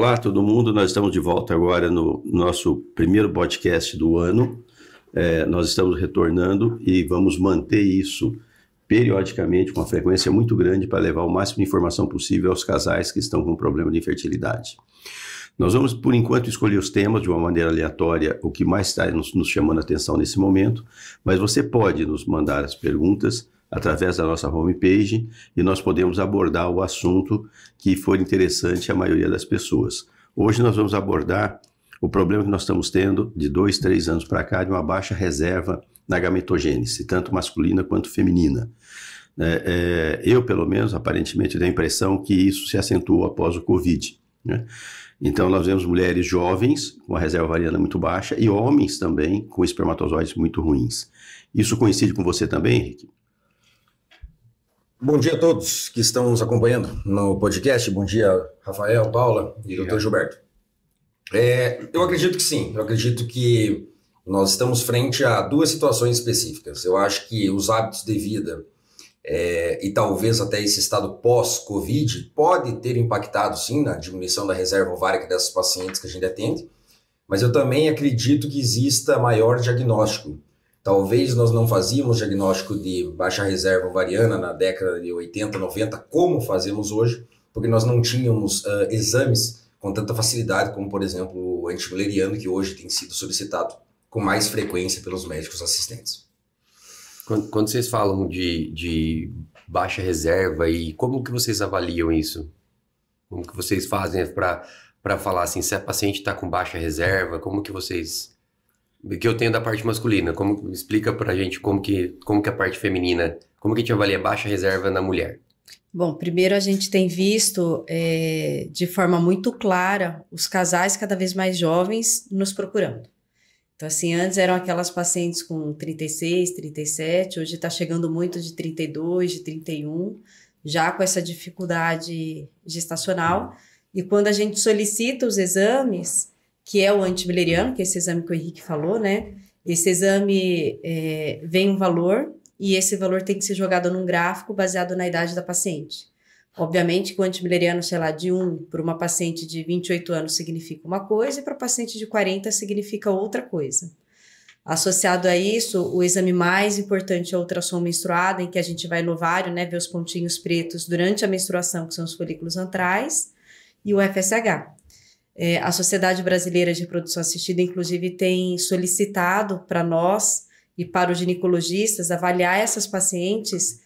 Olá, todo mundo. Nós estamos de volta agora no nosso primeiro podcast do ano. Nós estamos retornando e vamos manter isso periodicamente com uma frequência muito grande para levar o máximo de informação possível aos casais que estão com problema de infertilidade. Nós vamos, por enquanto, escolher os temas de uma maneira aleatória, o que mais está nos chamando a atenção nesse momento, mas você pode nos mandar as perguntas através da nossa homepage e nós podemos abordar o assunto que for interessante à maioria das pessoas. Hoje nós vamos abordar o problema que nós estamos tendo de 2, 3 anos para cá de uma baixa reserva na gametogênese, tanto masculina quanto feminina. Eu, pelo menos, aparentemente, tenho a impressão que isso se acentuou após o Covid, né? Então, nós vemos mulheres jovens com a reserva ovariana muito baixa e homens também com espermatozoides muito ruins. Isso coincide com você também, Henrique? Bom dia a todos que estão nos acompanhando no podcast. Bom dia, Rafael, Paula e Dr. Gilberto. Eu acredito que sim. Eu acredito que nós estamos frente a duas situações específicas. Eu acho que os hábitos de vida e talvez até esse estado pós-Covid pode ter impactado sim na diminuição da reserva ovárica dessas pacientes que a gente atende, mas eu também acredito que exista maior diagnóstico. Talvez nós não fazíamos diagnóstico de baixa reserva ovariana na década de 80, 90, como fazemos hoje, porque nós não tínhamos exames com tanta facilidade como, por exemplo, o antimileriano, que hoje tem sido solicitado com mais frequência pelos médicos assistentes. Quando vocês falam de baixa reserva, e como que vocês avaliam isso? Como que vocês fazem para falar assim, se a paciente está com baixa reserva, como que vocês... Que eu tenho da parte masculina, explica pra gente como que a parte feminina, como que a gente avalia baixa reserva na mulher? Bom, primeiro a gente tem visto de forma muito clara os casais cada vez mais jovens nos procurando. Então, assim, antes eram aquelas pacientes com 36, 37, hoje está chegando muito de 32, de 31, já com essa dificuldade gestacional. E quando a gente solicita os exames, que é o antimileriano, que é esse exame que o Henrique falou, né? Esse exame vem um valor e esse valor tem que ser jogado num gráfico baseado na idade da paciente. Obviamente que o antimileriano, sei lá, de 1 para uma paciente de 28 anos significa uma coisa e para paciente de 40 significa outra coisa. Associado a isso, o exame mais importante é a ultrassom menstruada, em que a gente vai no ovário, né, ver os pontinhos pretos durante a menstruação, que são os folículos antrais, e o FSH. A Sociedade Brasileira de Reprodução Assistida, inclusive, tem solicitado para nós e para os ginecologistas avaliar essas pacientes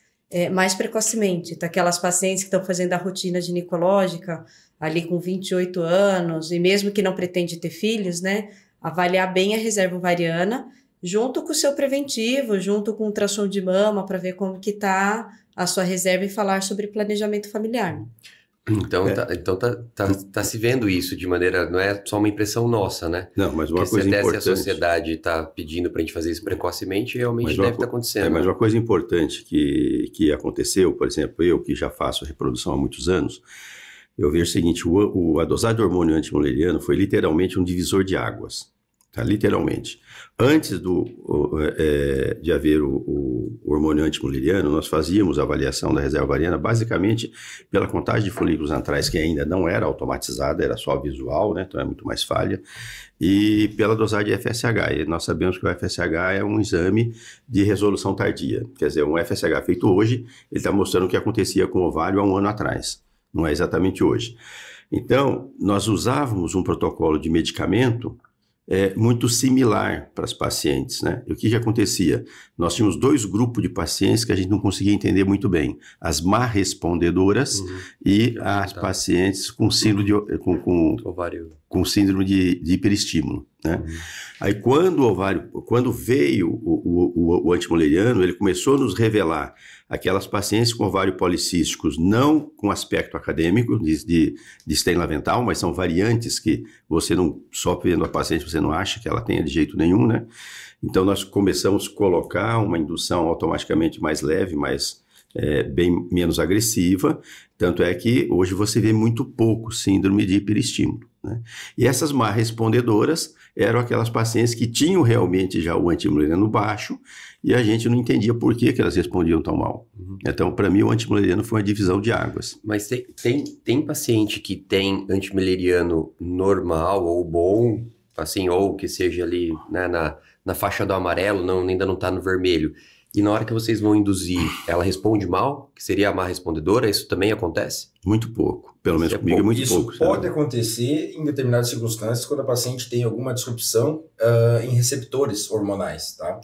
mais precocemente. Então, aquelas pacientes que estão fazendo a rotina ginecológica ali com 28 anos e mesmo que não pretende ter filhos, né, avaliar bem a reserva ovariana junto com o seu preventivo, junto com o ultrassom de mama para ver como que está a sua reserva e falar sobre planejamento familiar. Então, tá se vendo isso de maneira, não é só uma impressão nossa, né? Não, mas uma coisa importante... Se a sociedade está pedindo para a gente fazer isso precocemente, realmente deve estar acontecendo. Mas uma coisa importante que aconteceu, por exemplo, eu que já faço reprodução há muitos anos, eu vejo o seguinte, a dosagem do hormônio antimileriano foi literalmente um divisor de águas, tá? Literalmente. Antes de haver o hormônio antimileriano, nós fazíamos a avaliação da reserva ovariana basicamente pela contagem de folículos antrais, que ainda não era automatizada, era só visual, né? Então é muito mais falha, e pela dosagem de FSH. E nós sabemos que o FSH é um exame de resolução tardia, quer dizer, um FSH feito hoje, ele está mostrando o que acontecia com o ovário há um ano atrás, não é exatamente hoje. Então, nós usávamos um protocolo de medicamento muito similar para as pacientes, né? E o que acontecia? Nós tínhamos 2 grupos de pacientes que a gente não conseguia entender muito bem. As má respondedoras e as pacientes com síndrome com síndrome de hiperestímulo, né? Aí quando veio o antimileriano, ele começou a nos revelar aquelas pacientes com ovário policísticos, não com aspecto acadêmico de stain lavental, mas são variantes que você não, só vendo a paciente, você não acha que ela tenha de jeito nenhum, né? Então nós começamos a colocar uma indução automaticamente mais leve, bem menos agressiva, tanto é que hoje você vê muito pouco síndrome de hiperestímulo, né? E essas má respondedoras, eram aquelas pacientes que tinham realmente já o antimuleriano baixo e a gente não entendia por que elas respondiam tão mal. Então, para mim, o antimuleriano foi uma divisão de águas. Mas tem paciente que tem antimuleriano normal ou bom, assim, ou que seja ali, né, na faixa do amarelo, ainda não está no vermelho. E na hora que vocês vão induzir, ela responde mal, que seria a má respondedora? Isso também acontece? Muito pouco. Pelo menos comigo é muito pouco. Isso pode acontecer em determinadas circunstâncias quando a paciente tem alguma disrupção em receptores hormonais, tá?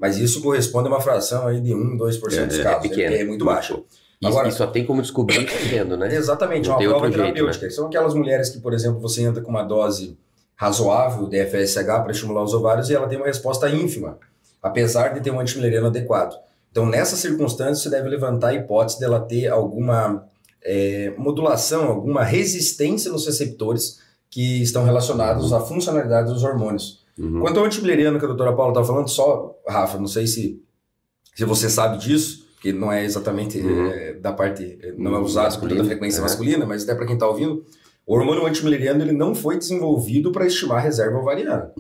Mas isso corresponde a uma fração aí de 1, 2% dos casos. Pequeno. É muito baixa. Agora, e só tem como descobrir fazendo, né? Exatamente, uma prova terapêutica. Né? São aquelas mulheres que, por exemplo, você entra com uma dose razoável de FSH para estimular os ovários e ela tem uma resposta ínfima, apesar de ter um antimuleriano adequado. Então, nessas circunstâncias, você deve levantar a hipótese dela ter alguma modulação, alguma resistência nos receptores que estão relacionados à funcionalidade dos hormônios. Quanto ao antimuleriano que a doutora Paula está falando, só, Rafa, não sei se você sabe disso, porque não é exatamente da parte, não é usado com toda a frequência masculina, mas até para quem está ouvindo, o hormônio antimuleriano ele não foi desenvolvido para estimar a reserva ovariana.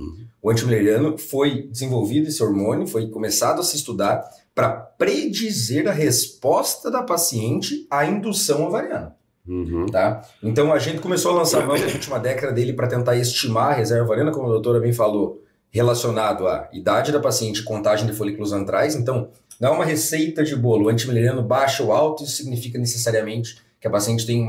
O antimuleriano foi desenvolvido, esse hormônio foi começado a se estudar para predizer a resposta da paciente à indução ovariana. Tá? Então a gente começou a lançar mão na última década dele para tentar estimar a reserva ovariana, como a doutora bem falou, relacionado à idade da paciente, contagem de folículos antrais. Então não é uma receita de bolo, o antimuleriano baixo ou alto, isso significa necessariamente que a paciente tem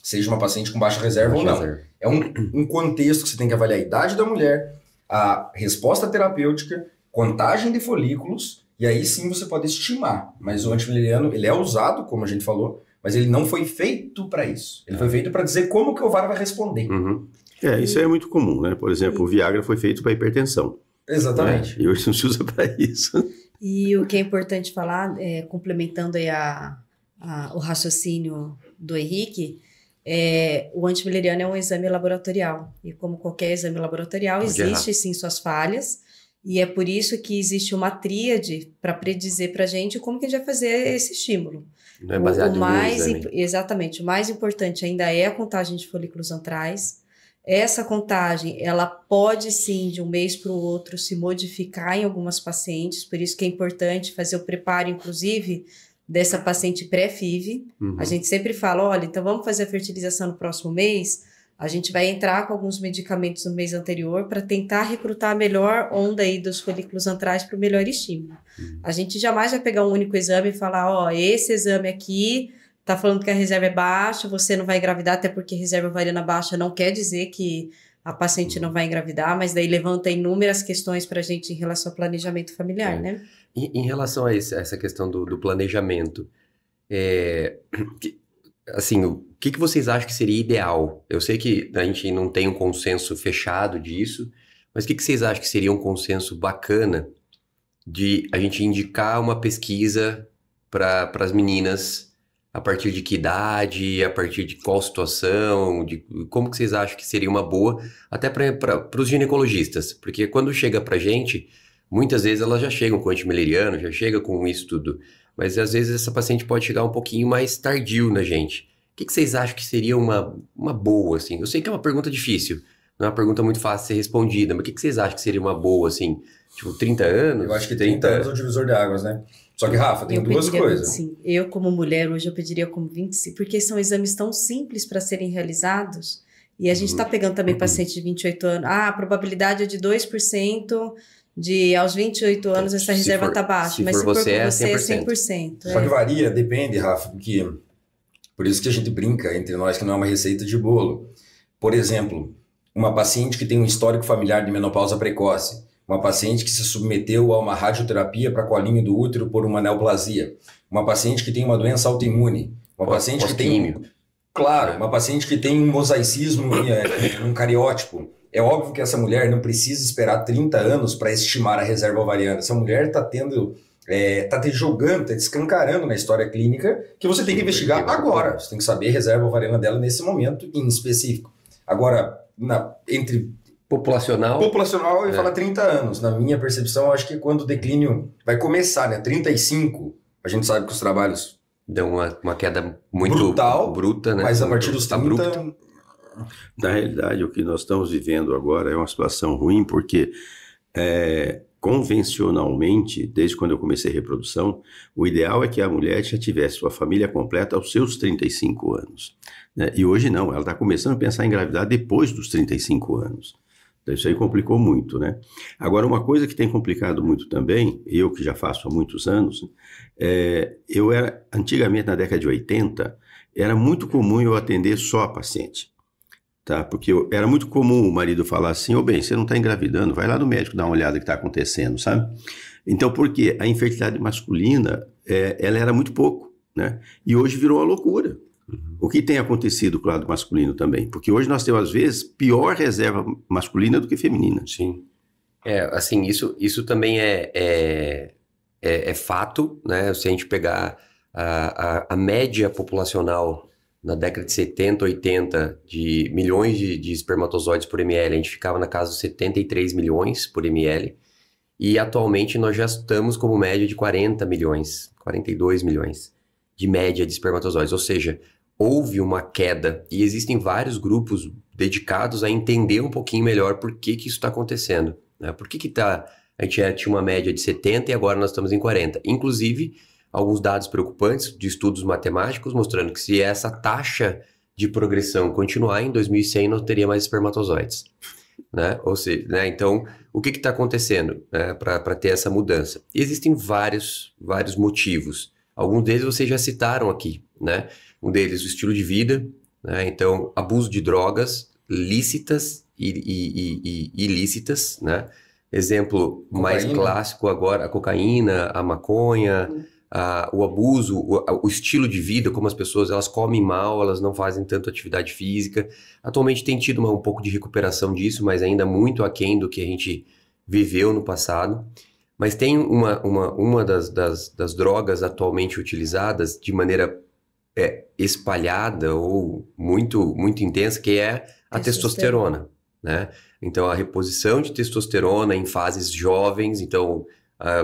seja uma paciente com baixa reserva ou não. É um contexto que você tem que avaliar a idade da mulher, a resposta terapêutica, contagem de folículos, e aí sim você pode estimar. Mas o antimuleriano, ele é usado, como a gente falou, mas ele não foi feito para isso. Ele foi feito para dizer como que o ovário vai responder. Isso é muito comum, né? Por exemplo, o Viagra foi feito para hipertensão. Exatamente. Né? E hoje não se usa para isso. E o que é importante falar, complementando aí o raciocínio do Henrique, o antimuleriano é um exame laboratorial. E como qualquer exame laboratorial, existe sim suas falhas. E é por isso que existe uma tríade para predizer para a gente como que a gente vai fazer esse estímulo. Não é baseado no exame. Exatamente. O mais importante ainda é a contagem de folículos antrais. Essa contagem, ela pode sim, de um mês para o outro, se modificar em algumas pacientes. Por isso que é importante fazer o preparo, inclusive, dessa paciente pré-FIV. A gente sempre fala, olha, então vamos fazer a fertilização no próximo mês. A gente vai entrar com alguns medicamentos no mês anterior para tentar recrutar a melhor onda aí dos folículos antrais para o melhor estímulo. A gente jamais vai pegar um único exame e falar, ó, esse exame aqui tá falando que a reserva é baixa, você não vai engravidar, até porque reserva ovariana baixa não quer dizer que a paciente não vai engravidar, mas daí levanta inúmeras questões para a gente em relação ao planejamento familiar, né? Em relação a essa questão do planejamento, assim, o que vocês acham que seria ideal? Eu sei que a gente não tem um consenso fechado disso, mas o que vocês acham que seria um consenso bacana de a gente indicar uma pesquisa para as meninas a partir de que idade, a partir de qual situação, como que vocês acham que seria uma boa, até para os ginecologistas? Porque quando chega para a gente, muitas vezes elas já chegam com antimileriano, já chegam com isso tudo, mas às vezes essa paciente pode chegar um pouquinho mais tardio na gente. O que vocês acham que seria uma boa, assim? Eu sei que é uma pergunta difícil, não é uma pergunta muito fácil de ser respondida, mas o que vocês acham que seria uma boa, assim? Tipo, 30 anos? Eu acho que 30 anos é o divisor de águas, né? Só que, Rafa, tem duas coisas. 25. Eu, como mulher, hoje eu pediria como 25, porque são exames tão simples para serem realizados, e a gente está pegando também paciente de 28 anos. A probabilidade é de 2% de aos 28 anos essa reserva está baixa, mas se for você é 100%. Só que varia, depende, Rafa, porque por isso que a gente brinca entre nós que não é uma receita de bolo. Por exemplo, uma paciente que tem um histórico familiar de menopausa precoce, uma paciente que se submeteu a uma radioterapia para colinho do útero por uma neoplasia, uma paciente que tem uma doença autoimune, uma paciente que tem... Claro, uma paciente que tem um mosaicismo, um cariótipo. É óbvio que essa mulher não precisa esperar 30 anos para estimar a reserva ovariana. Essa mulher está te jogando, está te escancarando na história clínica que você tem que investigar agora. Você tem que saber a reserva ovariana dela nesse momento em específico. Agora, entre... Populacional, eu ia falar 30 anos. Na minha percepção, eu acho que quando o declínio vai começar, né? 35, a gente sabe que os trabalhos... Deu uma queda muito bruta, né? Mas a partir dos 30... Na realidade, o que nós estamos vivendo agora é uma situação ruim, porque convencionalmente, desde quando eu comecei a reprodução, o ideal é que a mulher já tivesse sua família completa aos seus 35 anos. Né? E hoje não, ela está começando a pensar em engravidar depois dos 35 anos. Então, isso aí complicou muito, né? Agora, uma coisa que tem complicado muito também, eu que já faço há muitos anos, antigamente, na década de 80, era muito comum eu atender só a paciente. Tá? Porque era muito comum o marido falar assim, bem, você não está engravidando, vai lá no médico dar uma olhada no que está acontecendo, sabe? Então, por quê? A infertilidade masculina, ela era muito pouco, né? E hoje virou uma loucura. O que tem acontecido com o lado masculino também? Porque hoje nós temos, às vezes, pior reserva masculina do que feminina. Sim. Assim, isso também é fato, né? Se a gente pegar a média populacional na década de 70, 80, de milhões de espermatozoides por ml, a gente ficava na casa de 73 milhões por ml, e atualmente nós já estamos como média de 40 milhões, 42 milhões de média de espermatozoides, ou seja, houve uma queda, e existem vários grupos dedicados a entender um pouquinho melhor por que isso está acontecendo, né? Por que a gente tinha uma média de 70 e agora nós estamos em 40, inclusive alguns dados preocupantes de estudos matemáticos mostrando que se essa taxa de progressão continuar, em 2100 não teria mais espermatozoides, né? Ou seja, né? Então, o que está acontecendo, né, para ter essa mudança? E existem vários motivos. Alguns deles vocês já citaram aqui, né? Um deles, o estilo de vida, né? Então, abuso de drogas lícitas e ilícitas, né? Exemplo mais clássico agora, a cocaína, a maconha, o abuso, o estilo de vida, como as pessoas elas comem mal, elas não fazem tanto atividade física. Atualmente tem tido um pouco de recuperação disso, mas ainda muito aquém do que a gente viveu no passado. Mas tem uma das drogas atualmente utilizadas de maneira espalhada ou muito, muito intensa, que é a testosterona, né? Então, a reposição de testosterona em fases jovens, então,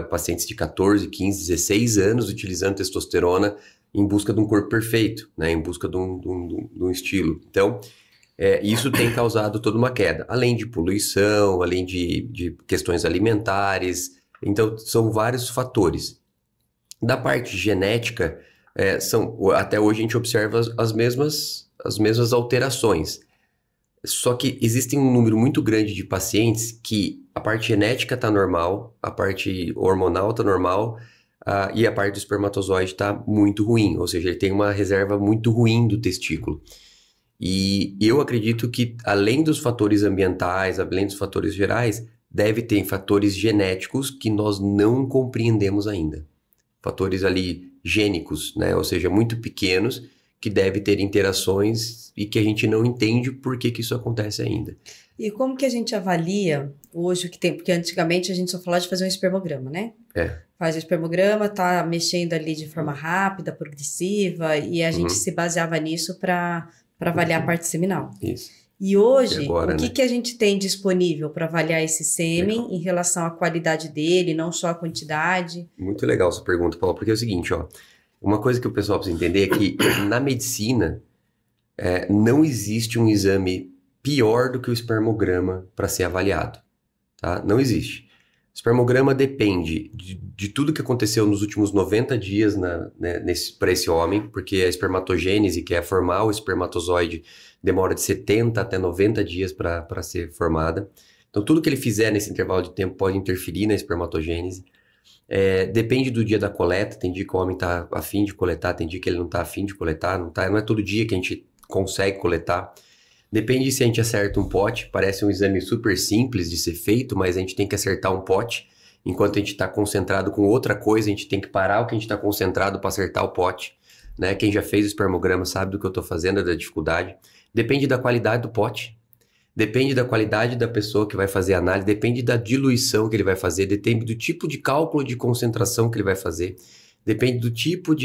pacientes de 14, 15, 16 anos utilizando testosterona em busca de um corpo perfeito, né? Em busca de um estilo. Então, isso tem causado toda uma queda, além de poluição, além de questões alimentares. Então, são vários fatores. Da parte genética, até hoje a gente observa as mesmas alterações. Só que existe um número muito grande de pacientes que a parte genética está normal, a parte hormonal está normal, e a parte do espermatozoide está muito ruim, ou seja, ele tem uma reserva muito ruim do testículo. E eu acredito que, além dos fatores ambientais, além dos fatores gerais, deve ter fatores genéticos que nós não compreendemos ainda. Fatores ali gênicos, né? Ou seja, muito pequenos, que deve ter interações e que a gente não entende por que isso acontece ainda. E como que a gente avalia hoje o que tem? Porque antigamente a gente só falava de fazer um espermograma, né? Faz o espermograma, tá mexendo ali de forma rápida, progressiva, e a gente se baseava nisso para avaliar a parte seminal. Isso. E hoje, agora, o que a gente tem disponível para avaliar esse sêmen em relação à qualidade dele, não só a quantidade? Muito legal essa pergunta, Paulo, porque é o seguinte, ó. Uma coisa que o pessoal precisa entender é que na medicina não existe um exame pior do que o espermograma para ser avaliado, tá? Não existe. O espermograma depende de tudo que aconteceu nos últimos 90 dias para esse homem, porque a espermatogênese, que é formar o espermatozoide, demora de 70 até 90 dias para ser formada. Então, tudo que ele fizer nesse intervalo de tempo pode interferir na espermatogênese. Depende do dia da coleta, tem dia que o homem está afim de coletar, tem dia que ele não está afim de coletar, não é todo dia que a gente consegue coletar. Depende se a gente acerta um pote, parece um exame super simples de ser feito, mas a gente tem que acertar um pote, enquanto a gente está concentrado com outra coisa, a gente tem que parar o que a gente está concentrado para acertar o pote, né? Quem já fez o espermograma sabe do que eu estou fazendo, da dificuldade. Depende da qualidade do pote. Depende da qualidade da pessoa que vai fazer a análise, depende da diluição que ele vai fazer, depende do tipo de cálculo de concentração que ele vai fazer, depende do tipo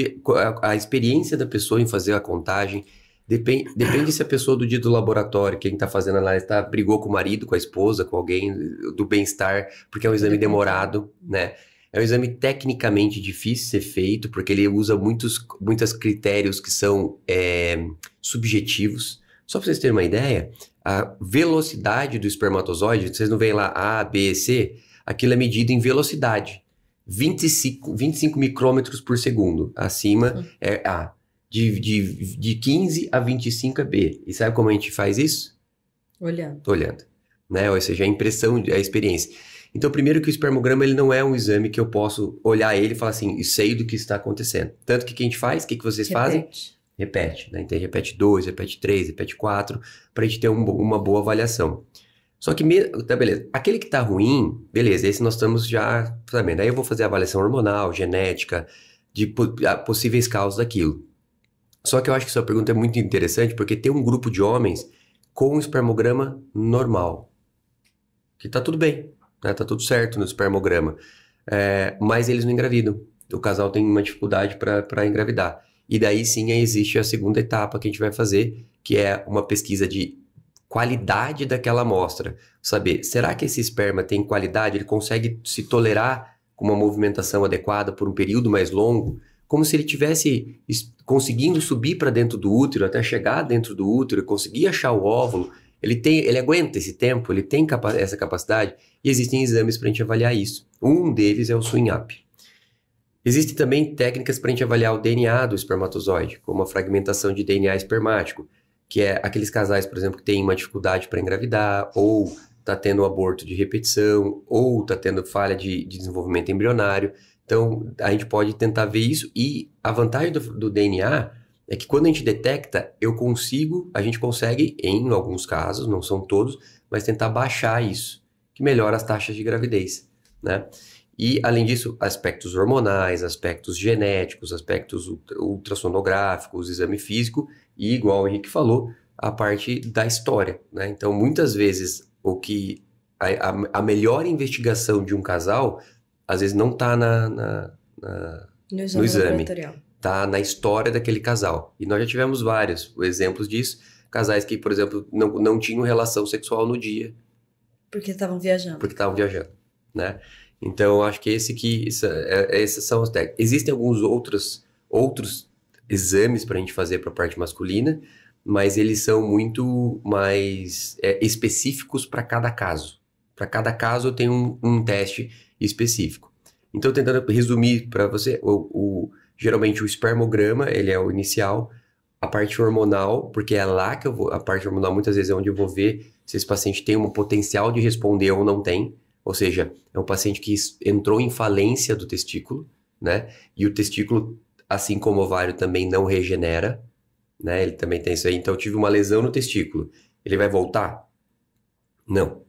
a experiência da pessoa em fazer a contagem, depende se a pessoa do dia do laboratório, quem está fazendo a análise, brigou com o marido, com a esposa, com alguém, do bem-estar, porque é um exame demorado, né? É um exame tecnicamente difícil de ser feito, porque ele usa muitos critérios que são subjetivos. Só para vocês terem uma ideia, a velocidade do espermatozoide, vocês não veem lá A, B, C, aquilo é medido em velocidade. 25 micrômetros por segundo. Acima é A. De 15 a 25 é B. E sabe como a gente faz isso? Olhando. Né? Ou seja, a impressão, a experiência. Então, primeiro que o espermograma ele não é um exame que eu posso olhar ele e falar assim, sei do que está acontecendo. Tanto que a gente faz, o que vocês fazem? Repete. Né? Então, repete 2, repete 3, repete 4, para a gente ter uma boa avaliação. Só que, tá, beleza, aquele que tá ruim, beleza, esse nós estamos já sabendo. Aí eu vou fazer a avaliação hormonal, genética, de possíveis causas daquilo. Só que eu acho que sua pergunta é muito interessante, porque tem um grupo de homens com um espermograma normal, que tá tudo bem, né? Tá tudo certo no espermograma, mas eles não engravidam. O casal tem uma dificuldade para engravidar. E daí sim existe a segunda etapa que a gente vai fazer, que é uma pesquisa de qualidade daquela amostra. Saber, será que esse esperma tem qualidade? Ele consegue se tolerar com uma movimentação adequada por um período mais longo? Como se ele tivesse conseguindo subir para dentro do útero, até chegar dentro do útero, conseguir achar o óvulo. Ele aguenta esse tempo, ele tem essa capacidade, e existem exames para a gente avaliar isso. Um deles é o Swing-Up. Existem também técnicas para a gente avaliar o DNA do espermatozoide, como a fragmentação de DNA espermático, que é aqueles casais, por exemplo, que têm uma dificuldade para engravidar, ou está tendo aborto de repetição, ou está tendo falha de desenvolvimento embrionário. Então, a gente pode tentar ver isso, e a vantagem do DNA é que quando a gente detecta, a gente consegue, em alguns casos, não são todos, mas tentar baixar isso, que melhora as taxas de gravidez, né? E, além disso, aspectos hormonais, aspectos genéticos, aspectos ultrassonográficos, exame físico, e, igual o Henrique falou, a parte da história, né? Então, muitas vezes, a melhor investigação de um casal, às vezes não está no exame, está na história daquele casal. E nós já tivemos vários exemplos disso, casais que, por exemplo, não tinham relação sexual no dia. Porque estavam viajando. Né? Então, eu acho que esses são os técnicos. Existem alguns outros exames para a gente fazer para a parte masculina, mas eles são muito mais específicos para cada caso. Para cada caso tem um teste específico. Então, tentando resumir para você, geralmente o espermograma, ele é o inicial, a parte hormonal, porque é lá que a parte hormonal muitas vezes é onde eu vou ver se esse paciente tem um potencial de responder ou não tem. Ou seja, é um paciente que entrou em falência do testículo, né? E o testículo, assim como o ovário, também não regenera, né? Ele também tem isso aí. Então, eu tive uma lesão no testículo. Ele vai voltar? Não.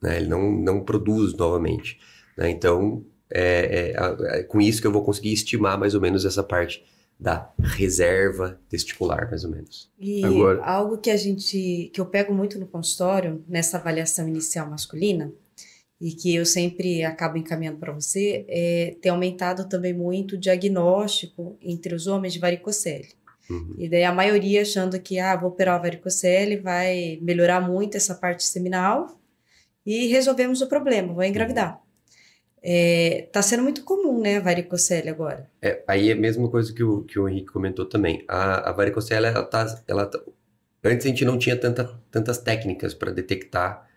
Né? Ele não produz novamente. Né? Então, com isso que eu vou conseguir estimar mais ou menos essa parte da reserva testicular, mais ou menos. E algo que eu pego muito no consultório, nessa avaliação inicial masculina, e que eu sempre acabo encaminhando para você, tem aumentado também muito o diagnóstico entre os homens de varicocele. Uhum. E daí a maioria achando que, vou operar a varicocele, vai melhorar muito essa parte seminal e resolvemos o problema, vou engravidar. Tá sendo muito comum, né, a varicocele agora. Aí é a mesma coisa que o Henrique comentou também. A varicocele, antes a gente não tinha tantas técnicas para detectar,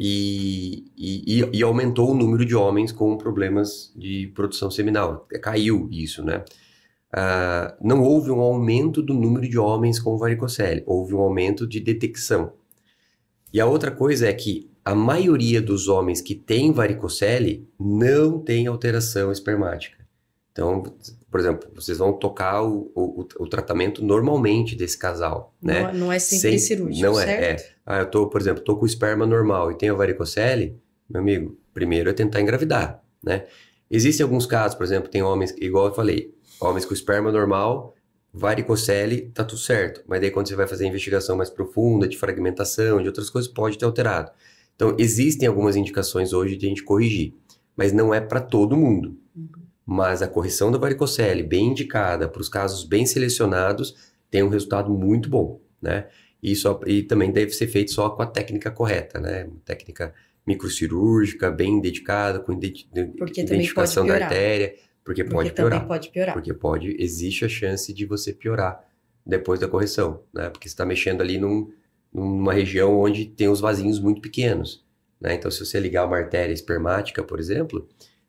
e aumentou o número de homens com problemas de produção seminal. Caiu isso, né? Não houve um aumento do número de homens com varicocele, houve um aumento de detecção. E a outra coisa é que a maioria dos homens que têm varicocele não tem alteração espermática. Então, por exemplo, vocês vão tocar o tratamento normalmente desse casal, né? Não é sempre cirúrgico, não certo? Por exemplo, tô com o esperma normal e tenho a varicocele, meu amigo, primeiro é tentar engravidar, né? Existem alguns casos, por exemplo, tem homens, igual eu falei, homens com esperma normal, varicocele, tá tudo certo. Mas daí quando você vai fazer a investigação mais profunda, de fragmentação, de outras coisas, pode ter alterado. Então, existem algumas indicações hoje de a gente corrigir, mas não é para todo mundo. Mas a correção da varicocele, bem indicada, para os casos bem selecionados, tem um resultado muito bom, né? E também deve ser feito só com a técnica correta, né? Uma técnica microcirúrgica, bem dedicada, com identificação da artéria, porque pode piorar. Também pode piorar. Porque existe a chance de você piorar depois da correção, né? Porque você está mexendo ali numa região onde tem os vasinhos muito pequenos, né? Então, se você ligar uma artéria espermática, por exemplo,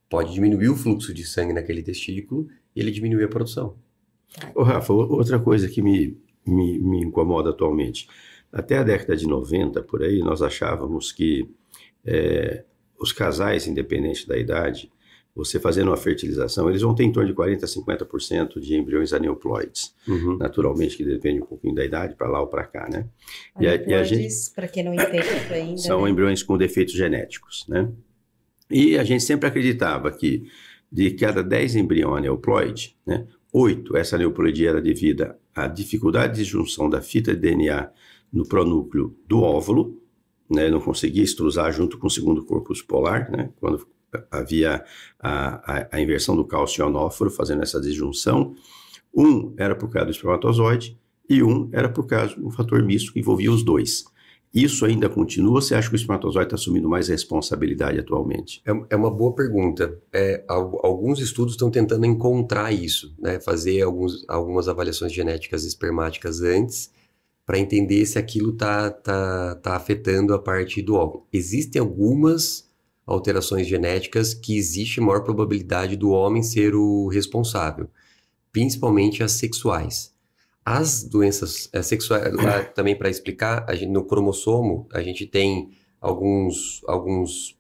pode diminuir o fluxo de sangue naquele testículo e ele diminuir a produção. Ô, Rafa, outra coisa que me incomoda atualmente. Até a década de 90, por aí, nós achávamos que os casais, independente da idade, você fazendo uma fertilização, eles vão ter em torno de 40% a 50% de embriões aneuploides. Naturalmente, que depende um pouquinho da idade, para lá ou para cá, né? Aneuploides, para quem não entende isso ainda, são embriões com defeitos genéticos, né? E a gente sempre acreditava que de cada 10 embriões aneuploide, né, 8, essa aneuploidia era devida à dificuldade de junção da fita de DNA no pronúcleo do óvulo, né, não conseguia extrusar junto com o segundo corpus polar, né, quando havia a inversão do cálcio ionóforo fazendo essa disjunção. Um era por causa do espermatozoide e um era por causa do fator misto que envolvia os dois. Isso ainda continua? Você acha que o espermatozoide está assumindo mais responsabilidade atualmente? É uma boa pergunta. Alguns estudos estão tentando encontrar isso, né? Fazer algumas avaliações genéticas espermáticas antes para entender se aquilo tá afetando a parte do óvulo. Existem algumas alterações genéticas que existe maior probabilidade do homem ser o responsável, principalmente as sexuais. As doenças sexuais, também para explicar, no cromossomo a gente tem alguns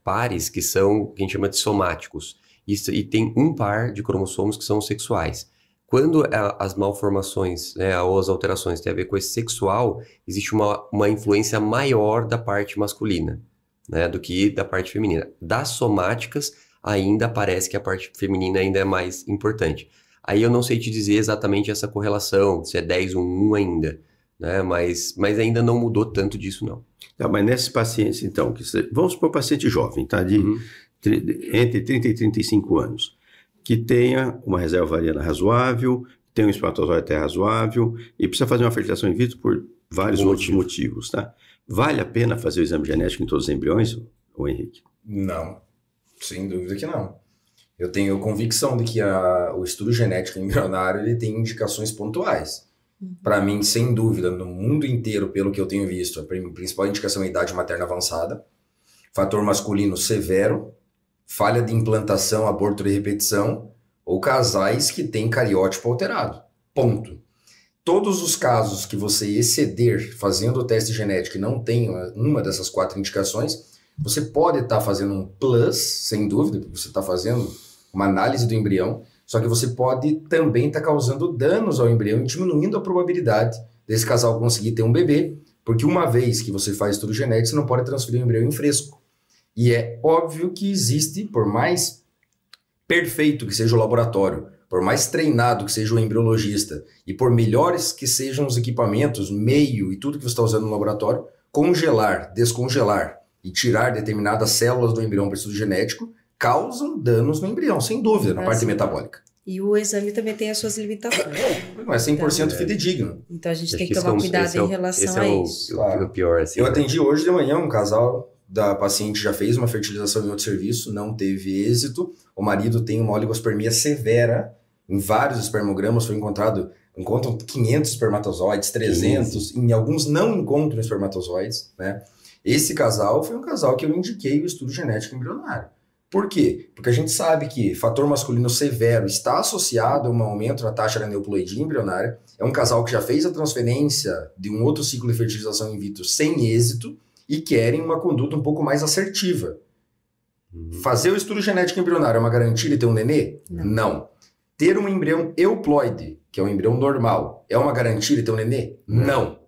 pares que a gente chama de somáticos, e tem um par de cromossomos que são sexuais. Quando as malformações, né, ou as alterações têm a ver com esse sexual, existe uma influência maior da parte masculina, né, do que da parte feminina. Das somáticas, ainda parece que a parte feminina ainda é mais importante. Aí eu não sei te dizer exatamente essa correlação, se é 10-1 ainda, né, mas ainda não mudou tanto disso, não. Tá, mas nesses pacientes, então, vamos supor paciente jovem, tá, entre 30 e 35 anos, que tenha uma reserva ovariana razoável, tem um espermatozoide até razoável e precisa fazer uma fertilização in vitro por vários outros motivos, tá? Vale a pena fazer o exame genético em todos os embriões, ô Henrique? Não, sem dúvida que não. Eu tenho convicção de que o estudo genético embrionário ele tem indicações pontuais. Para mim, sem dúvida, no mundo inteiro, pelo que eu tenho visto, a principal indicação é a idade materna avançada, fator masculino severo, falha de implantação, aborto de repetição, ou casais que têm cariótipo alterado. Ponto. Todos os casos que você exceder fazendo o teste genético e não tem uma dessas 4 indicações, você pode estar fazendo um plus, sem dúvida, porque você está fazendo uma análise do embrião, só que você pode também estar causando danos ao embrião e diminuindo a probabilidade desse casal conseguir ter um bebê, porque uma vez que você faz estudo genético, você não pode transferir o embrião em fresco. E é óbvio que existe, por mais perfeito que seja o laboratório, por mais treinado que seja o embriologista e por melhores que sejam os equipamentos, meio e tudo que você está usando no laboratório, congelar, descongelar e tirar determinadas células do embrião para estudo genético causam danos no embrião, sem dúvida, na parte metabólica. E o exame também tem as suas limitações. Não é 100% fidedigno. Então a gente tem que tomar cuidado em relação a isso. Claro. O pior, assim, eu atendi hoje de manhã um casal, da paciente já fez uma fertilização em outro serviço, não teve êxito. O marido tem uma oligospermia severa, em vários espermogramas encontram 500 espermatozoides, 300, em alguns não encontram espermatozoides, né? Esse casal foi um casal que eu indiquei o estudo genético embrionário. Por quê? Porque a gente sabe que fator masculino severo está associado a um aumento na taxa de aneuploidia embrionária. É um casal que já fez a transferência de um outro ciclo de fertilização in vitro sem êxito e querem uma conduta um pouco mais assertiva. Fazer o estudo genético embrionário é uma garantia de ter um nenê? Não. Ter um embrião euploide, que é um embrião normal, é uma garantia de ter um nenê? Não.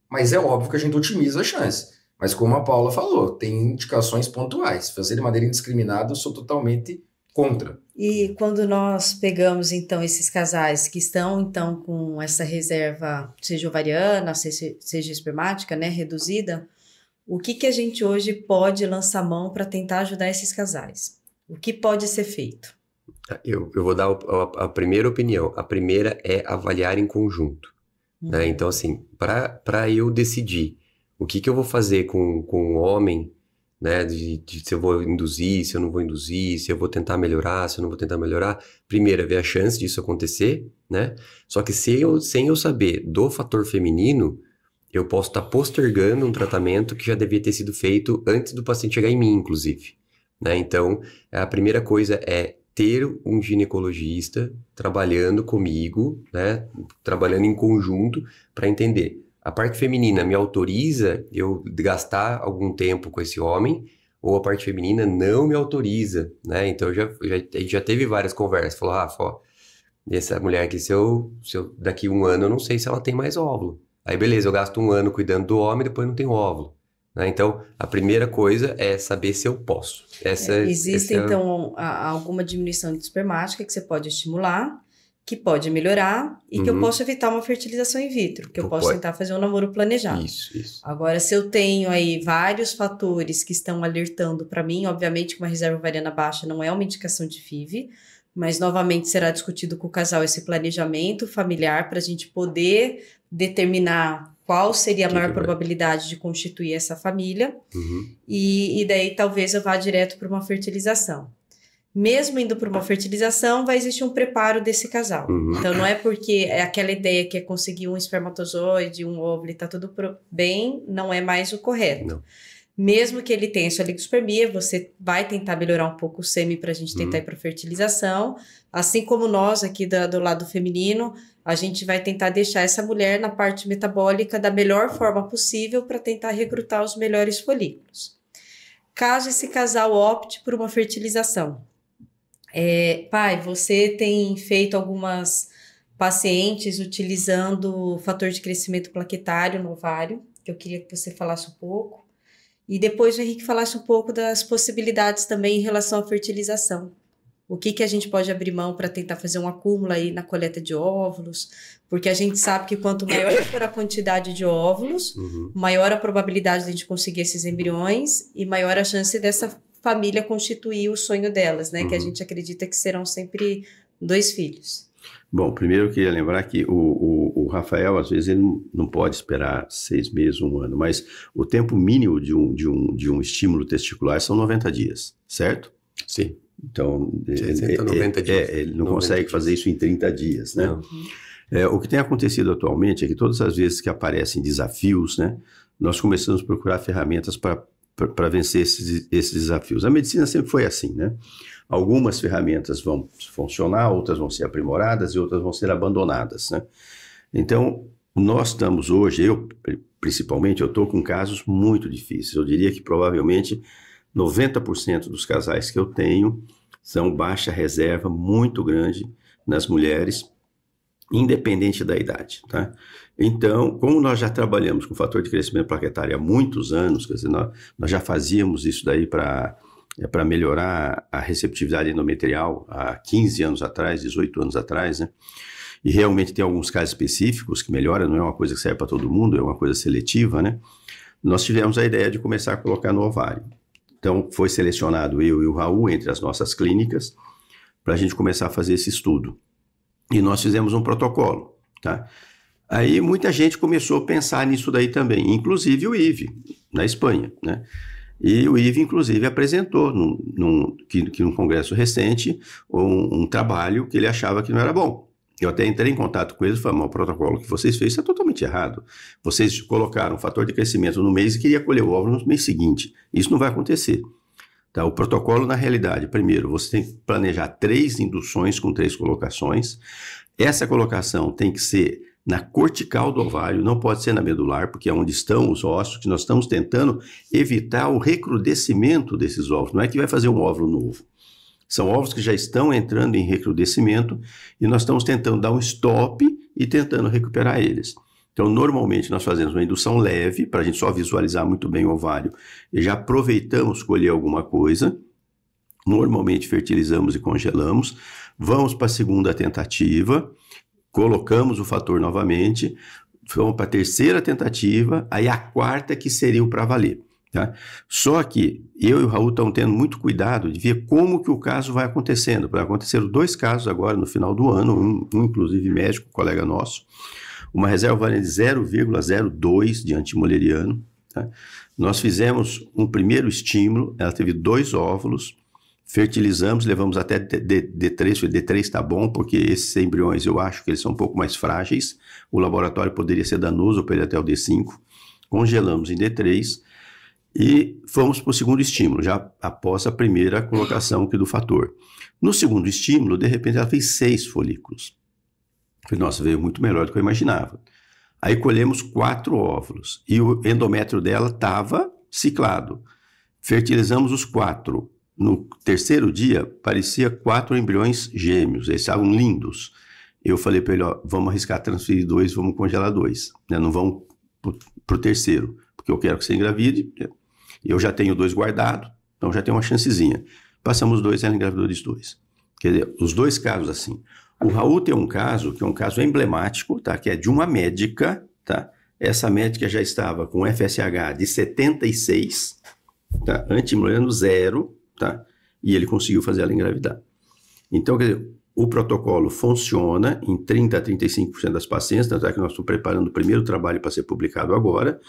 Mas é óbvio que a gente otimiza a chance. Mas como a Paula falou, tem indicações pontuais. Fazer de maneira indiscriminada, eu sou totalmente contra. E quando nós pegamos, então, esses casais que estão, então, com essa reserva, seja ovariana, seja espermática, né, reduzida, o que a gente hoje pode lançar mão para tentar ajudar esses casais? O que pode ser feito? Eu vou dar a primeira opinião. A primeira é avaliar em conjunto. Né? Então, assim, para eu decidir o que eu vou fazer com o homem, né, de se eu vou induzir, se eu não vou induzir, se eu vou tentar melhorar, se eu não vou tentar melhorar, primeiro é ver a chance disso acontecer, né? Só que sem eu saber do fator feminino, eu posso estar postergando um tratamento que já devia ter sido feito antes do paciente chegar em mim, inclusive, né? Então, a primeira coisa é ter um ginecologista trabalhando comigo, né? Trabalhando em conjunto para entender. A parte feminina me autoriza eu gastar algum tempo com esse homem, ou a parte feminina não me autoriza, né? Então, a gente já teve várias conversas. Falou, Rafa, ó, essa mulher aqui, se eu daqui 1 ano, eu não sei se ela tem mais óvulo. Aí, beleza, eu gasto 1 ano cuidando do homem, depois não tem óvulo. Né? Então, a primeira coisa é saber se eu posso. Existe, então, alguma diminuição de espermática que você pode estimular, que pode melhorar e que eu posso evitar uma fertilização in vitro, que eu posso tentar fazer um namoro planejado. Isso. Agora, se eu tenho aí vários fatores que estão alertando para mim, obviamente que uma reserva ovariana baixa não é uma indicação de FIV, mas novamente será discutido com o casal esse planejamento familiar para a gente poder determinar qual seria a maior probabilidade de constituir essa família e daí talvez eu vá direto para uma fertilização. Mesmo indo para uma fertilização, vai existir um preparo desse casal. Então, não é porque é aquela ideia que é conseguir um espermatozoide, um óvulo e tá tudo bem, não é mais o correto. Não. Mesmo que ele tenha sua oligospermia, você vai tentar melhorar um pouco o sêmen para a gente tentar ir para fertilização. Assim como nós aqui do lado feminino, a gente vai tentar deixar essa mulher na parte metabólica da melhor forma possível para tentar recrutar os melhores folículos. Caso esse casal opte por uma fertilização, pai, você tem feito algumas pacientes utilizando o fator de crescimento plaquetário no ovário, que eu queria que você falasse um pouco. E depois o Henrique falasse um pouco das possibilidades também em relação à fertilização. O que a gente pode abrir mão para tentar fazer um acúmulo aí na coleta de óvulos, porque a gente sabe que quanto maior for a quantidade de óvulos, maior a probabilidade de a gente conseguir esses embriões e maior a chance dessa família constituir o sonho delas, né? Que a gente acredita que serão sempre 2 filhos. Bom, primeiro eu queria lembrar que o Rafael, às vezes, ele não pode esperar 6 meses, 1 ano, mas o tempo mínimo de um estímulo testicular são 90 dias, certo? Sim. Então, 90 dias. Ele não consegue fazer isso em 30 dias, né? O que tem acontecido atualmente é que todas as vezes que aparecem desafios, né, nós começamos a procurar ferramentas para vencer esses desafios. A medicina sempre foi assim, né? Algumas ferramentas vão funcionar, outras vão ser aprimoradas e outras vão ser abandonadas, né? Então, nós estamos hoje, principalmente, eu estou com casos muito difíceis. Eu diria que provavelmente 90% dos casais que eu tenho são baixa reserva muito grande nas mulheres, independente da idade, tá? Então, como nós já trabalhamos com fator de crescimento plaquetário há muitos anos, quer dizer, nós já fazíamos isso daí para melhorar a receptividade endometrial há 15 anos atrás, 18 anos atrás, né? E realmente tem alguns casos específicos que melhoram, não é uma coisa que serve para todo mundo, é uma coisa seletiva, né? Nós tivemos a ideia de começar a colocar no ovário. Então, foi selecionado eu e o Raul entre as nossas clínicas para a gente começar a fazer esse estudo. E nós fizemos um protocolo, tá? Aí muita gente começou a pensar nisso daí também, inclusive o IVE, na Espanha, né? E o IVE, inclusive, apresentou num congresso recente um trabalho que ele achava que não era bom. Eu até entrei em contato com eles e falei, o protocolo que vocês fez é totalmente errado. Vocês colocaram um fator de crescimento no mês e queria colher o óvulo no mês seguinte. Isso não vai acontecer. Tá? O protocolo, na realidade, primeiro, você tem que planejar 3 induções com 3 colocações. Essa colocação tem que ser na cortical do ovário, não pode ser na medular, porque é onde estão os ossos, que nós estamos tentando evitar o recrudescimento desses óvulos. Não é que vai fazer um óvulo novo. São óvulos que já estão entrando em recrudescimento e nós estamos tentando dar um stop e tentando recuperar eles. Então, normalmente, nós fazemos uma indução leve, para a gente só visualizar muito bem o ovário, e já aproveitamos colher alguma coisa. Normalmente, fertilizamos e congelamos. Vamos para a segunda tentativa, colocamos o fator novamente, vamos para a terceira tentativa, aí a quarta que seria o para valer. Tá? Só que eu e o Raul estamos tendo muito cuidado de ver como que o caso vai acontecendo. Aconteceram 2 casos agora no final do ano, um inclusive médico, colega nosso, uma reserva ovariana de 0,02 de antimoleriano. Tá? Nós fizemos um primeiro estímulo, ela teve 2 óvulos, fertilizamos, levamos até D3, o D3 está bom, porque esses embriões eu acho que eles são um pouco mais frágeis, o laboratório poderia ser danoso para ele até o D5, congelamos em D3 e fomos para o segundo estímulo, já após a primeira colocação aqui do fator. No segundo estímulo, de repente ela fez 6 folículos. Falei, nossa, veio muito melhor do que eu imaginava. Aí colhemos 4 óvulos e o endométrio dela estava ciclado. Fertilizamos os 4. No terceiro dia, parecia 4 embriões gêmeos, eles estavam lindos. Eu falei para ele, ó, vamos arriscar transferir 2, vamos congelar 2, né? Não vamos para o terceiro, porque eu quero que você engravide. Eu já tenho 2 guardados, então já tem uma chancezinha. Passamos 2, ela engravidou dos 2. Quer dizer, os 2 casos assim. O Raul tem um caso, que é um caso emblemático, tá? Que é de uma médica, tá? Essa médica já estava com FSH de 76, tá? Anti-hemorroiano 0, tá? E ele conseguiu fazer ela engravidar. Então, quer dizer, o protocolo funciona em 30% a 35% das pacientes, tanto é que nós estamos preparando o primeiro trabalho para ser publicado agora,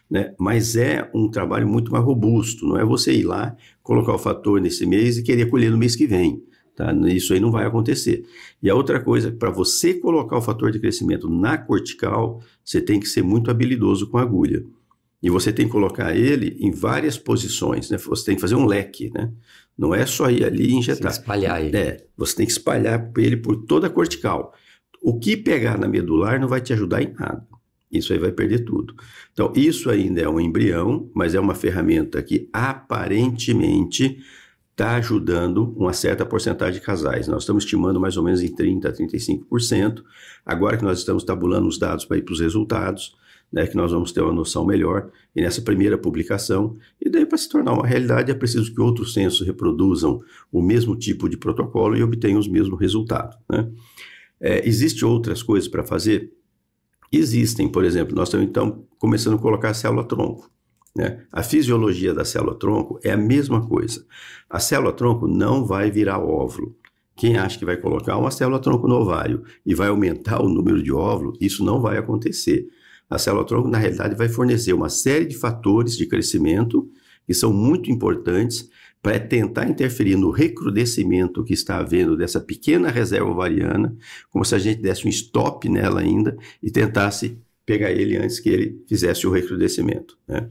né? Mas é um trabalho muito mais robusto, não é você ir lá, colocar o fator nesse mês e querer colher no mês que vem. Tá? Isso aí não vai acontecer. E a outra coisa, para você colocar o fator de crescimento na cortical, você tem que ser muito habilidoso com a agulha. E você tem que colocar ele em várias posições, né? Você tem que fazer um leque, né? Não é só ir ali e injetar. Tem que espalhar ele. Você tem que espalhar ele por toda a cortical. O que pegar na medular não vai te ajudar em nada. Isso aí vai perder tudo. Então, isso ainda é um embrião, mas é uma ferramenta que aparentemente está ajudando uma certa porcentagem de casais. Nós estamos estimando mais ou menos em 30% a 35%. Agora que nós estamos tabulando os dados para ir para os resultados, né, que nós vamos ter uma noção melhor, e nessa primeira publicação, e daí para se tornar uma realidade é preciso que outros censos reproduzam o mesmo tipo de protocolo e obtenham os mesmos resultados, né? Existem outras coisas para fazer? Existem, por exemplo, nós estamos então começando a colocar a célula-tronco, né? A fisiologia da célula-tronco é a mesma coisa. A célula-tronco não vai virar óvulo. Quem acha que vai colocar uma célula-tronco no ovário e vai aumentar o número de óvulos, isso não vai acontecer. A célula-tronco, na realidade, vai fornecer uma série de fatores de crescimento que são muito importantes para tentar interferir no recrudescimento que está havendo dessa pequena reserva ovariana, como se a gente desse um stop nela ainda e tentasse pegar ele antes que ele fizesse o recrudescimento, né?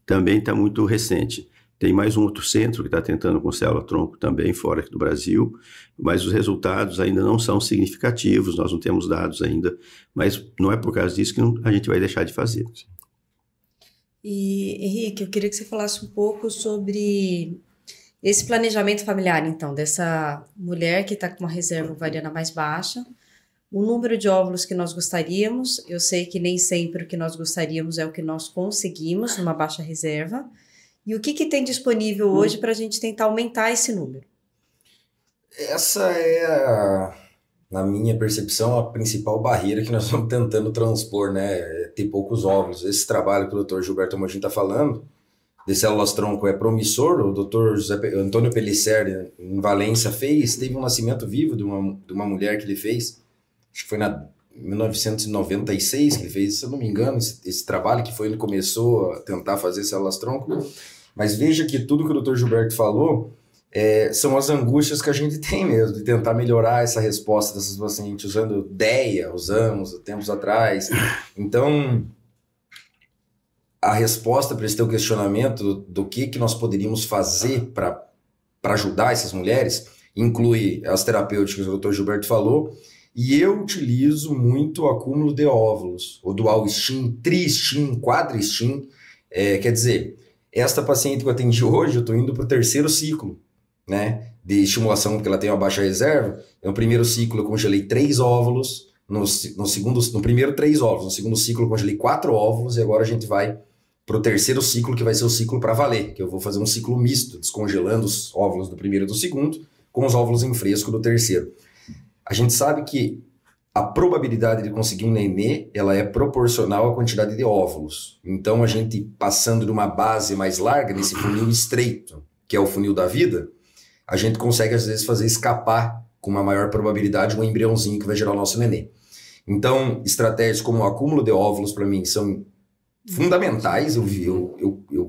Também está muito recente. Tem mais um outro centro que está tentando com célula-tronco também, fora aqui do Brasil, mas os resultados ainda não são significativos, nós não temos dados ainda, mas não é por causa disso que a gente vai deixar de fazer. E, Henrique, eu queria que você falasse um pouco sobre esse planejamento familiar, então, dessa mulher que está com uma reserva ovariana mais baixa, o número de óvulos que nós gostaríamos, eu sei que nem sempre o que nós gostaríamos é o que nós conseguimos numa baixa reserva, e o que tem disponível hoje para a gente tentar aumentar esse número? Essa é, na minha percepção, a principal barreira que nós estamos tentando transpor, né? É ter poucos óvulos. Esse trabalho que o Dr. Gilberto Amorim está falando, de células-tronco, é promissor. O Dr. Antônio Pellicer, em Valência, teve um nascimento vivo de uma mulher que ele fez, acho que foi na 1996 que ele fez, se eu não me engano, esse trabalho que foi, ele começou a tentar fazer células-tronco. Mas veja que tudo que o Dr. Gilberto falou são as angústias que a gente tem mesmo, de tentar melhorar essa resposta dessas pacientes, usando DEA, usamos tempos atrás. Então, a resposta para esse teu questionamento do que nós poderíamos fazer para ajudar essas mulheres inclui as terapêuticas que o Dr. Gilberto falou, e eu utilizo muito o acúmulo de óvulos, o dual stim, tri-stim, quadri-stim, quer dizer, esta paciente que eu atendi hoje, eu estou indo para o terceiro ciclo, né, de estimulação, porque ela tem uma baixa reserva. No primeiro ciclo eu congelei 3 óvulos, no primeiro 3 óvulos, no segundo ciclo eu congelei 4 óvulos, e agora a gente vai para o terceiro ciclo, que vai ser o ciclo para valer, que eu vou fazer um ciclo misto, descongelando os óvulos do primeiro e do segundo, com os óvulos em fresco do terceiro. A gente sabe que a probabilidade de conseguir um nenê, ela é proporcional à quantidade de óvulos. Então, a gente passando de uma base mais larga, nesse funil estreito, que é o funil da vida, a gente consegue, às vezes, fazer escapar com uma maior probabilidade um embriãozinho que vai gerar o nosso nenê. Então, estratégias como o acúmulo de óvulos, para mim, são fundamentais. Eu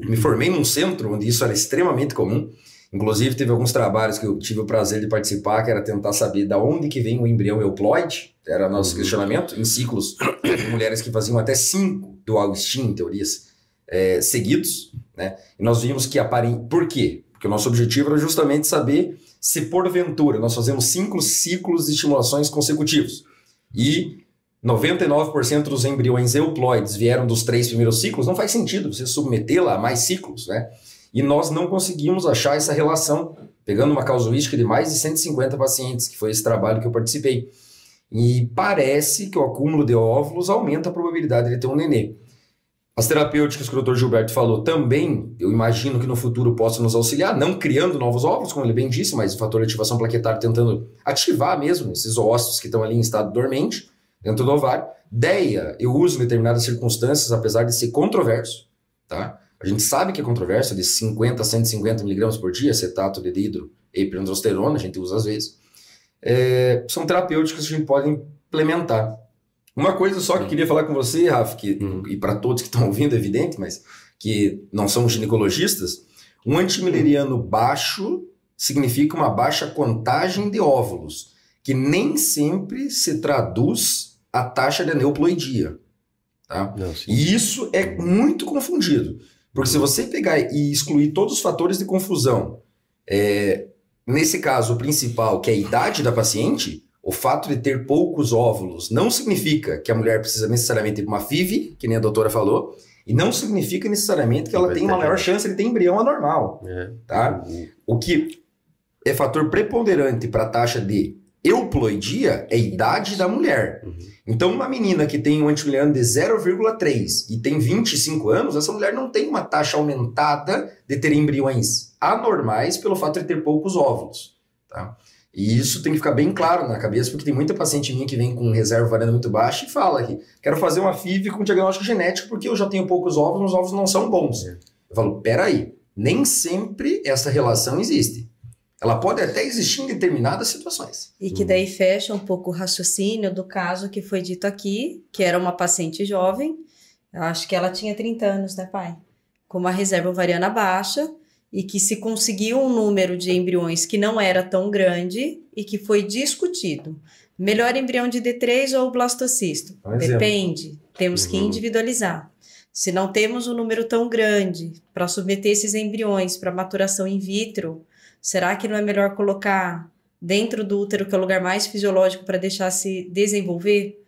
me formei num centro onde isso era extremamente comum, Inclusive, teve alguns trabalhos que eu tive o prazer de participar, que era tentar saber da onde que vem o embrião euploide, era nosso questionamento, em ciclos de mulheres que faziam até 5 dual stim, teorias, seguidos, né? E nós vimos que Por quê? Porque o nosso objetivo era justamente saber se, porventura, nós fazemos 5 ciclos de estimulações consecutivos e 99% dos embriões euploides vieram dos 3 primeiros ciclos, não faz sentido você submetê-la a mais ciclos, né? E nós não conseguimos achar essa relação, pegando uma casuística de mais de 150 pacientes, que foi esse trabalho que eu participei. E parece que o acúmulo de óvulos aumenta a probabilidade de ter um nenê. As terapêuticas que o Dr. Gilberto falou também, eu imagino que no futuro possam nos auxiliar, não criando novos óvulos, como ele bem disse, mas o fator de ativação plaquetária tentando ativar mesmo esses ócitos que estão ali em estado dormente, dentro do ovário. DEA eu uso em determinadas circunstâncias, apesar de ser controverso, tá? A gente sabe que é controverso, de 50 a 150 mg por dia, acetato de hidro e epirandrosterona, a gente usa às vezes. São terapêuticas que a gente pode implementar. Uma coisa só que eu queria falar com você, Rafa, e para todos que estão ouvindo, é evidente, mas que não são ginecologistas, um antimileriano baixo significa uma baixa contagem de óvulos, que nem sempre se traduz a taxa de aneuploidia. Tá? E isso é muito confundido. Porque se você pegar e excluir todos os fatores de confusão, nesse caso o principal, que é a idade da paciente, o fato de ter poucos óvulos não significa que a mulher precisa necessariamente de uma FIV, que nem a doutora falou, e não significa necessariamente que ela tem uma maior chance de ter embrião anormal. Tá? O que é fator preponderante para a taxa de euploidia é a idade da mulher. Então, uma menina que tem um antimileriano de 0,3 e tem 25 anos, essa mulher não tem uma taxa aumentada de ter embriões anormais pelo fato de ter poucos óvulos. Tá? E isso tem que ficar bem claro na cabeça, porque tem muita paciente minha que vem com reserva ovariana muito baixa e fala que quero fazer uma FIV com diagnóstico genético porque eu já tenho poucos óvulos, os óvulos não são bons. Eu falo, peraí, nem sempre essa relação existe. Ela pode até existir em determinadas situações. E que daí fecha um pouco o raciocínio do caso que foi dito aqui, que era uma paciente jovem, eu acho que ela tinha 30 anos, né, pai? Com uma reserva ovariana baixa, e que se conseguiu um número de embriões que não era tão grande e que foi discutido. Melhor embrião de D3 ou blastocisto? Depende, temos que individualizar. Se não temos um número tão grande para submeter esses embriões para maturação in vitro, será que não é melhor colocar dentro do útero, que é o lugar mais fisiológico para deixar se desenvolver?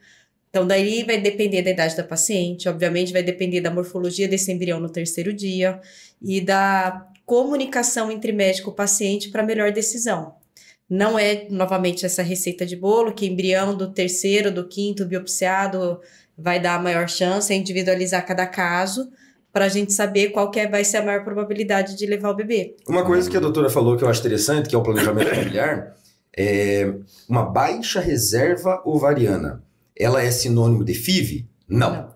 Então, daí vai depender da idade da paciente, obviamente vai depender da morfologia desse embrião no 3º dia e da comunicação entre médico e paciente para melhor decisão. Não é, novamente, essa receita de bolo, que embrião do 3º, do 5º biopsiado vai dar a maior chance, é individualizar cada caso, para a gente saber qual que vai ser a maior probabilidade de levar o bebê. Uma coisa que a doutora falou que eu acho interessante, que é o planejamento familiar, é uma baixa reserva ovariana. Ela é sinônimo de FIV? Não.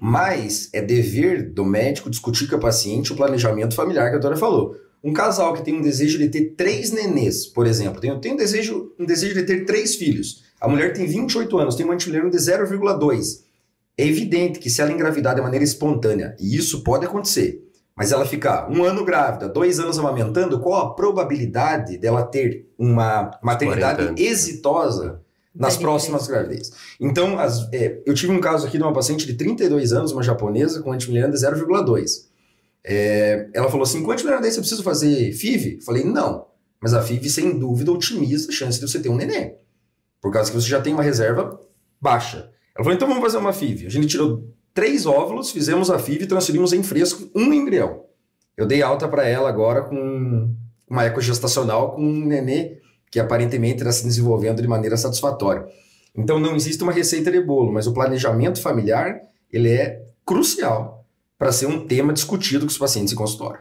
Mas é dever do médico discutir com a paciente o planejamento familiar que a doutora falou. Um casal que tem um desejo de ter 3 nenês, por exemplo, tem um desejo de ter 3 filhos. A mulher tem 28 anos, tem um antimileriano de 0,2. É evidente que se ela engravidar de maneira espontânea, e isso pode acontecer, mas ela ficar 1 ano grávida, 2 anos amamentando, qual a probabilidade dela ter uma maternidade exitosa nas próximas gravidez? Então, eu tive um caso aqui de uma paciente de 32 anos, uma japonesa, com antimileriano de 0,2. Ela falou assim, com antimileriano desse eu preciso fazer FIV? Eu falei, não, mas a FIV sem dúvida otimiza a chance de você ter um neném, por causa que você já tem uma reserva baixa. Ela falou, então vamos fazer uma FIV. A gente tirou 3 óvulos, fizemos a FIV e transferimos em fresco um embrião. Eu dei alta para ela agora com uma ecogestacional com um nenê que aparentemente está se desenvolvendo de maneira satisfatória. Então não existe uma receita de bolo, mas o planejamento familiar ele é crucial para ser um tema discutido com os pacientes em consultório.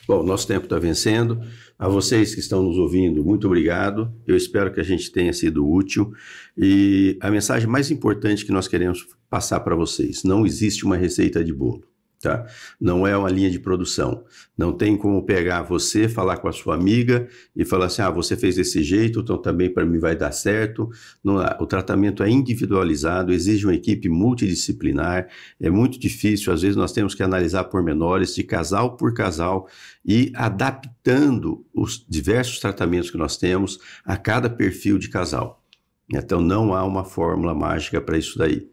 Bom, nosso tempo está vencendo. A vocês que estão nos ouvindo, muito obrigado. Eu espero que a gente tenha sido útil. E a mensagem mais importante que nós queremos passar para vocês: não existe uma receita de bolo. Tá? Não é uma linha de produção. Não tem como pegar você, falar com a sua amiga e falar assim, você fez desse jeito, então também para mim vai dar certo. Não, o tratamento é individualizado, exige uma equipe multidisciplinar, é muito difícil, às vezes nós temos que analisar pormenores de casal por casal e adaptando os diversos tratamentos que nós temos a cada perfil de casal. Então não há uma fórmula mágica para isso daí.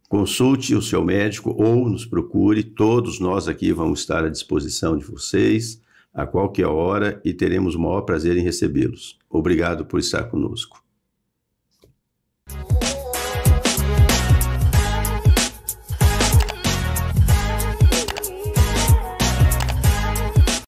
Consulte o seu médico ou nos procure, todos nós aqui vamos estar à disposição de vocês a qualquer hora e teremos o maior prazer em recebê-los. Obrigado por estar conosco.